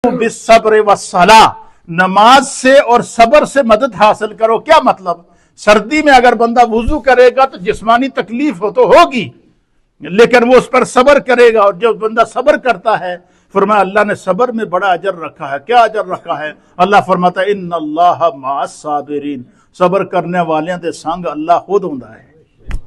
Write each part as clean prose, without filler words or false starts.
बिस्सब्र वस्सला, नमाज से और सब्र से मदद हासिल करो। क्या मतलब? सर्दी में अगर बंदा वुजू करेगा तो जिस्मानी तकलीफ हो तो होगी, लेकिन वो उस पर सब्र करेगा, और जब बंदा सब्र करता है, फरमाया अल्लाह ने सब्र में बड़ा अजर रखा है। क्या अजर रखा है? अल्लाह फरमाता है इन्नल्लाह मअस साबिरीन, सब्र करने वाले दे संग अल्लाह खुद हुंदा है।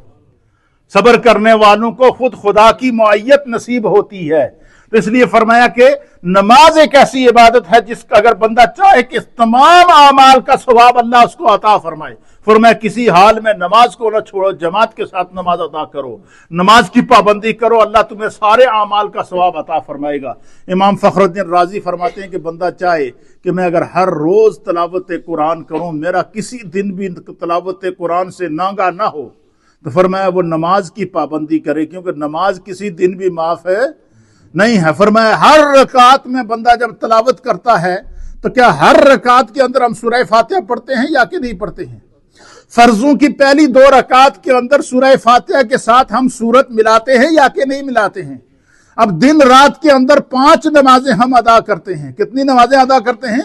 सब्र करने वालों को खुद खुदा की मुअय्यत नसीब होती है। तो इसलिए फरमाया कि नमाज एक ऐसी इबादत है जिसका अगर बंदा चाहे कि तमाम आमाल का सवाब अल्लाह उसको अता फरमाए। फरमाया किसी हाल में नमाज को न छोड़ो, जमात के साथ नमाज अदा करो, नमाज की पाबंदी करो, अल्लाह तुम्हें सारे आमाल का सवाब अता फरमाएगा। इमाम फखरुद्दीन राजी फरमाते हैं कि बंदा चाहे कि मैं अगर हर रोज तलावत कुरान करूं, मेरा किसी दिन भी तलावत कुरान से नागा ना हो, तो फरमाया वो नमाज की पाबंदी करे, क्योंकि नमाज किसी दिन भी माफ है नहीं है। फरमाया हर रकात में बंदा जब तलावत करता है तो क्या हर रकात के अंदर हम सूरह फातिहा पढ़ते हैं या कि नहीं पढ़ते हैं? फर्जों की पहली 2 रकात के अंदर सूरह फातिहा के साथ हम सूरत मिलाते हैं या कि नहीं मिलाते हैं? अब दिन रात के अंदर 5 नमाजें हम अदा करते हैं। कितनी नमाजें अदा करते हैं?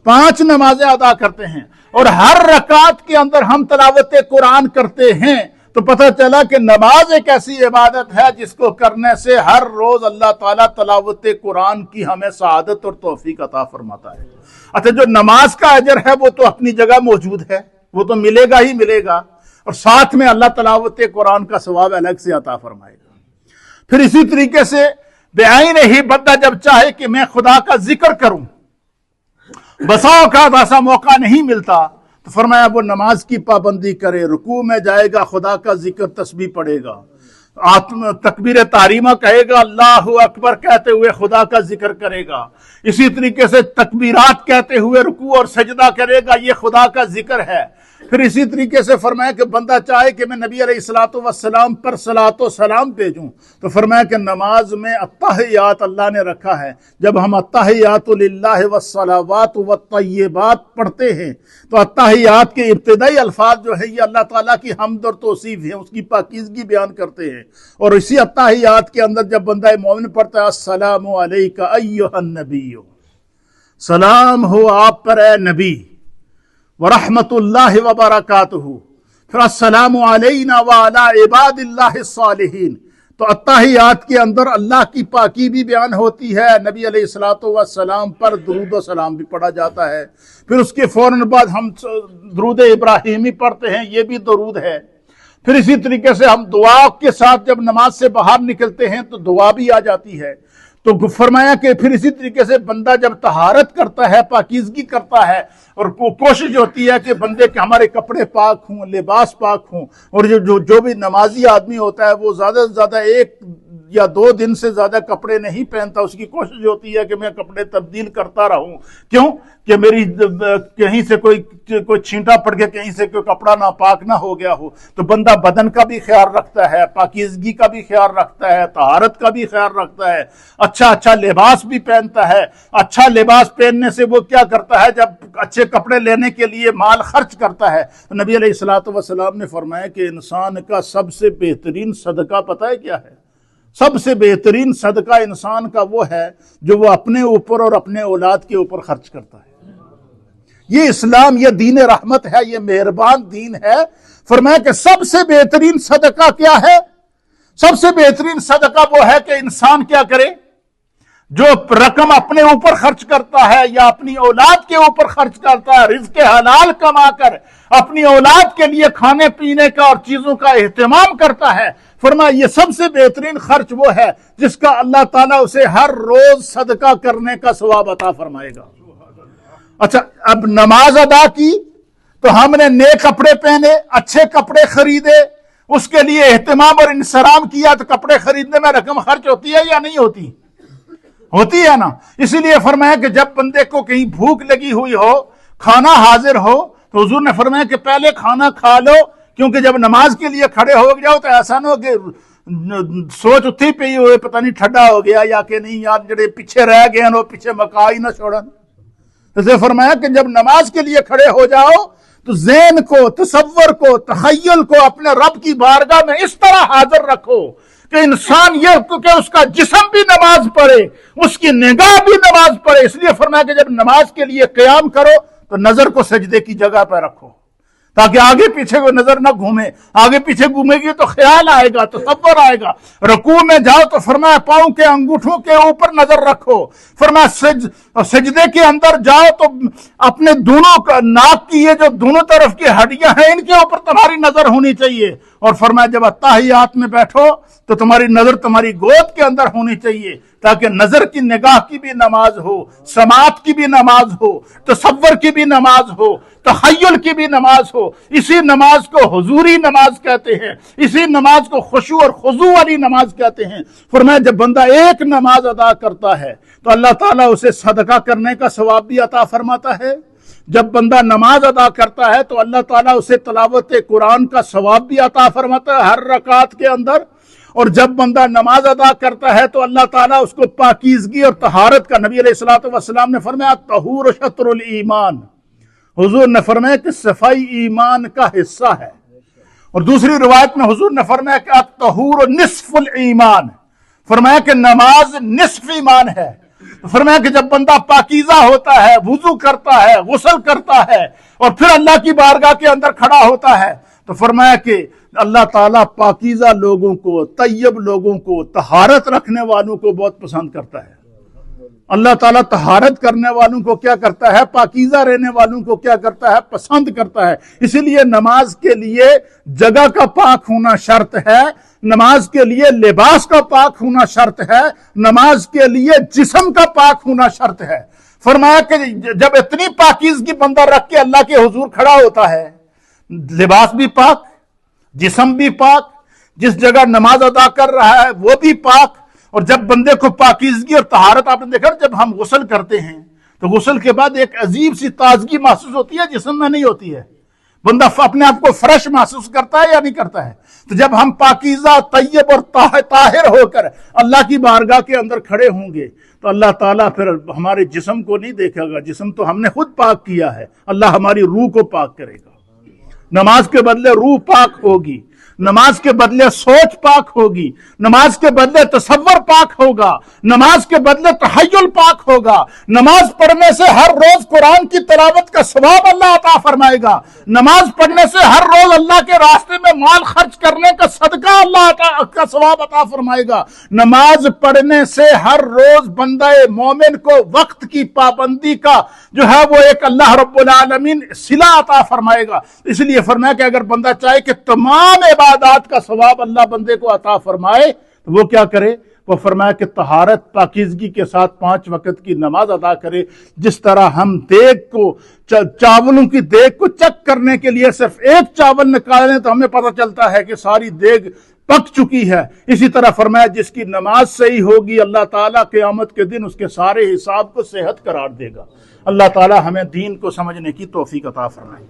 5 नमाजें अदा करते हैं, और हर रकात के अंदर हम तलावत कुरान करते हैं। तो पता चला कि नमाज एक ऐसी इबादत है जिसको करने से हर रोज अल्लाह ताला तलावत कुरान की हमें सआदत और तौफीक अता फरमाता है। अच्छा, जो नमाज का अजर है वो तो अपनी जगह मौजूद है, वो तो मिलेगा ही मिलेगा, और साथ में अल्लाह तलावत कुरान का सवाब अलग से अता फरमाएगा। फिर इसी तरीके से बेआईन ही बंदा जब चाहे कि मैं खुदा का जिक्र करूं, बसाओं का ऐसा मौका नहीं मिलता, तो फरमाया वो नमाज की पाबंदी करे, रुकू में जाएगा, खुदा का जिक्र तस्बीह पढ़ेगा, तकबीर तारीमा कहेगा, अल्लाहु अकबर कहते हुए खुदा का जिक्र करेगा। इसी तरीके से तकबीरात कहते हुए रुकू और सजदा करेगा, ये खुदा का जिक्र है। फिर इसी तरीके से फरमाया कि बंदा चाहे कि मैं नबी अलैहिस्सलातु वस्सलाम पर सलातो सलाम भेजूं, तो फरमाया कि नमाज में अत्तहियात अल्लाह ने रखा है। जब हम अत्तहियातु लिल्लाहि वस्सलावातु वत्तय्यिबात पढ़ते हैं तो अत्तहियात के इब्तिदाई अल्फाज जो है ये अल्लाह ताला की हम्द और तौसीफ है, उसकी पाकीज़गी बयान करते हैं। और इसी अत्तहियात के अंदर जब बंदा मोमिन पढ़ता है अस्सलामु अलैका अय्युहन नबिय्यु, सलाम हो आप पर ए नबी, वरहमतुल्लाहि व बरकातुहू, फिर अस्सलामु अलैना व अला इबादिल्लाहि सालिहीन। तो अत्तहियात के अंदर अल्लाह की पाकी भी बयान होती है, नबी अलैहिस्सलातु वस्सलाम पर दुरूद व सलाम भी पढ़ा जाता है। फिर उसके फौरन बाद हम दुरूद इब्राहिमी पढ़ते हैं, ये भी दुरूद है। फिर इसी तरीके से हम दुआ के साथ जब नमाज से बाहर निकलते हैं तो दुआ भी आ जाती है। तो फरमाया कि फिर इसी तरीके से बंदा जब तहारत करता है, पाकीज़गी करता है, और कोशिश होती है कि बंदे के हमारे कपड़े पाक हों, लिबास पाक हों, और जो भी नमाजी आदमी होता है वो ज़्यादा से ज़्यादा 1 या 2 दिन से ज़्यादा कपड़े नहीं पहनता। उसकी कोशिश होती है कि मैं कपड़े तब्दील करता रहूं। क्यों? कि मेरी कहीं से कोई छींटा पड़ गया, कहीं से कोई कपड़ा नापाक ना हो गया हो। तो बंदा बदन का भी ख्याल रखता है, पाकीज़गी का भी ख्याल रखता है, तहारत का भी ख्याल रखता है, अच्छा लिबास भी पहनता है। अच्छा लिबास पहनने से वो क्या करता है, जब अच्छे कपड़े लेने के लिए माल खर्च करता है, तो नबी अलैहिस्सलातु वस्सलाम ने फरमाया कि इंसान का सबसे बेहतरीन सदका पता है क्या है? सबसे बेहतरीन सदका इंसान का वो है जो वो अपने ऊपर और अपने औलाद के ऊपर खर्च करता है। ये इस्लाम, ये दीन रहमत है, ये मेहरबान दीन है। फरमाया कि सबसे बेहतरीन सदका क्या है? सबसे बेहतरीन सदका वो है कि इंसान क्या करे, जो रकम अपने ऊपर खर्च करता है या अपनी औलाद के ऊपर खर्च करता है, रिज़्क़ हलाल कमाकर अपनी औलाद के लिए खाने पीने का और चीजों का एहतमाम करता है। फरमाया ये सबसे बेहतरीन खर्च वो है जिसका अल्लाह ताला उसे हर रोज सदका करने का सवाब अता फरमाएगा। अच्छा, अब नमाज अदा की तो हमने नए कपड़े पहने, अच्छे कपड़े खरीदे, उसके लिए एहतमाम और इंसराम किया, तो कपड़े खरीदने में रकम खर्च होती है या नहीं होती? होती है ना। इसीलिए फरमाया कि जब बंदे को कहीं भूख लगी हुई हो, खाना हाजिर हो, तो हुजूर ने फरमाया कि पहले खाना खा लो, क्योंकि जब नमाज के लिए खड़े हो जाओ तो ऐसा ना हो कि सोच उठी पई हुए पता नहीं ठंडा हो गया या कि नहीं, यार जड़े पीछे रह गए वो पीछे मका ही ना छोड़न। इसलिए फरमाया कि जब नमाज के लिए खड़े हो जाओ तो ज़हन को, तसव्वुर को, तखय्युल को अपने रब की बारगाह में इस तरह हाजिर रखो کہ انسان یہ کہ اس کا جسم بھی نماز پڑھے، اس کی نگاہ بھی نماز پڑھے. اس لیے فرمایا کہ جب نماز کے لیے قیام کرو تو نظر کو سجدے کی جگہ پہ رکھو تاکہ آگے پیچھے کو نظر نہ گھومے. آگے پیچھے گھومے گی تو خیال آئے گا، تصور آئے گا. رکوع میں جاؤ تو فرمایا پاؤں کے انگوٹھوں کے اوپر نظر رکھو. فرمایا سجدے کے اندر جاؤ تو اپنے دونوں ناک کی یہ جو دونوں طرف کی ہڈیاں ہیں ان کے اوپر تمہاری نظر ہونی چاہیے. اور فرمایا جب اتحیات میں بیٹھو تو تمہاری نظر تمہاری گود کے اندر ہونی چاہیے تاکہ نظر کی نگاہ کی بھی نماز ہو، سماعت کی بھی نماز ہو، تصور کی بھی نماز ہو، تخیل کی بھی نماز ہو. اسی نماز کو حضوری نماز کہتے ہیں، اسی نماز کو خشوع اور خضوع والی نماز کہتے ہیں. فرمایا جب بندہ ایک نماز ادا کرتا ہے تو اللہ تعالیٰ اسے صدقہ کرنے کا ثواب بھی عطا فرماتا ہے. جب بندہ نماز ادا کرتا ہے تو اللہ تعالیٰ اسے تلاوت قرآن کا ثواب بھی عطا فرماتا ہے ہر رکعت کے اندر. اور جب بندہ نماز ادا کرتا ہے تو اللہ تعالیٰ اس کو پاکیزگی اور طہارت کا، نبی علیہ الصلوۃ والسلام نے فرمایا طہور شطر الایمان، حضور نے فرمایا کہ صفائی ایمان کا حصہ ہے. اور دوسری روایت میں حضور نے فرمایا کہ الطہور نصف الایمان، فرمایا کہ نماز نصف ایمان ہے. فرمایا کہ جب بندہ پاکیزہ ہوتا ہے، وضو کرتا ہے، غسل کرتا ہے اور پھر اللہ کی بارگاہ کے اندر کھڑا ہوتا ہے تو فرمایا کہ اللہ تعالیٰ پاکیزہ لوگوں کو، طیب لوگوں کو، طہارت رکھنے والوں کو بہت پسند کرتا ہے. اللہ تعالیٰ طہارت کرنے والوں کو کیا کرتا ہے؟ پاکیزہ رہنے والوں کو کیا کرتا ہے؟ پسند کرتا ہے. اسی لیے نماز کے لیے جگہ کا پاک ہونا شرط ہے، نماز کے لیے لباس کا پاک ہونا شرط ہے، نماز کے لیے جسم کا پاک ہونا شرط ہے. فرمایا کہ جب اتنی پاکیزگی بندہ رکھ کے اللہ کے حضور کھڑا ہوتا ہے، لباس بھی پاک، جسم بھی پاک، جس جگہ نماز ادا کر رہا ہے وہ بھی پاک. اور جب بندے کو پاکیزگی اور طہارت، آپ نے دیکھا جب ہم غسل کرتے ہیں تو غسل کے بعد ایک عجیب سی تازگی محسوس ہوتی ہے، جسم میں نہیں ہوتی ہے. بندہ اپنے آپ کو فریش محسوس کرتا ہے یا نہیں کرتا ہے؟ تو جب ہم پاکیزہ، طیب اور طاہر ہو کر اللہ کی بارگاہ کے اندر کھڑے ہوں گے تو اللہ تعالیٰ پھر ہمارے جسم کو نہیں دیکھے گا، جسم تو ہم نے خود پاک کیا ہے. اللہ ہماری روح کو پاک کرے گا. نماز کے بدلے روح پاک ہوگی، نماز کے بدلے سوچ پاک ہوگی، نماز کے بدلے تصور پاک ہوگا، نماز کے بدلے تخیل پاک ہوگا. نماز پڑھنے سے ہر روز قرآن کی تلاوت کا ثواب اللہ عطا فرمائے گا. نماز پڑھنے سے ہر روز اللہ کے راستے میں مال خرچ کرنے کا صدقہ اللہ کا ثواب عطا فرمائے گا. نماز پڑھنے سے ہر روز بندہ مومن کو وقت کی پابندی کا جو ہے وہ ایک اللہ رب العالمین صلہ عطا فرمائے گا. اس لیے فرمایا کہ اگر بندہ چاہے کہ تمام عبادات کا ثواب اللہ بندے کو عطا فرمائے تو وہ کیا کرے؟ وہ فرمایا کہ طہارت، پاکیزگی کے ساتھ 5 وقت کی نماز ادا کرے. جس طرح ہم دیگ کو، چاولوں کی دیگ کو چیک کرنے کے لیے صرف ایک چاول نکالیں تو ہمیں پتہ چلتا ہے کہ ساری دیگ پک چکی ہے، اسی طرح فرمایا جس کی نماز صحیح ہوگی اللہ تعالیٰ قیامت کے دن اس کے سارے حساب کو صحت قرار دے گا. اللہ تعالیٰ ہمیں دین کو سمجھنے کی توفیق عطا فرمائے.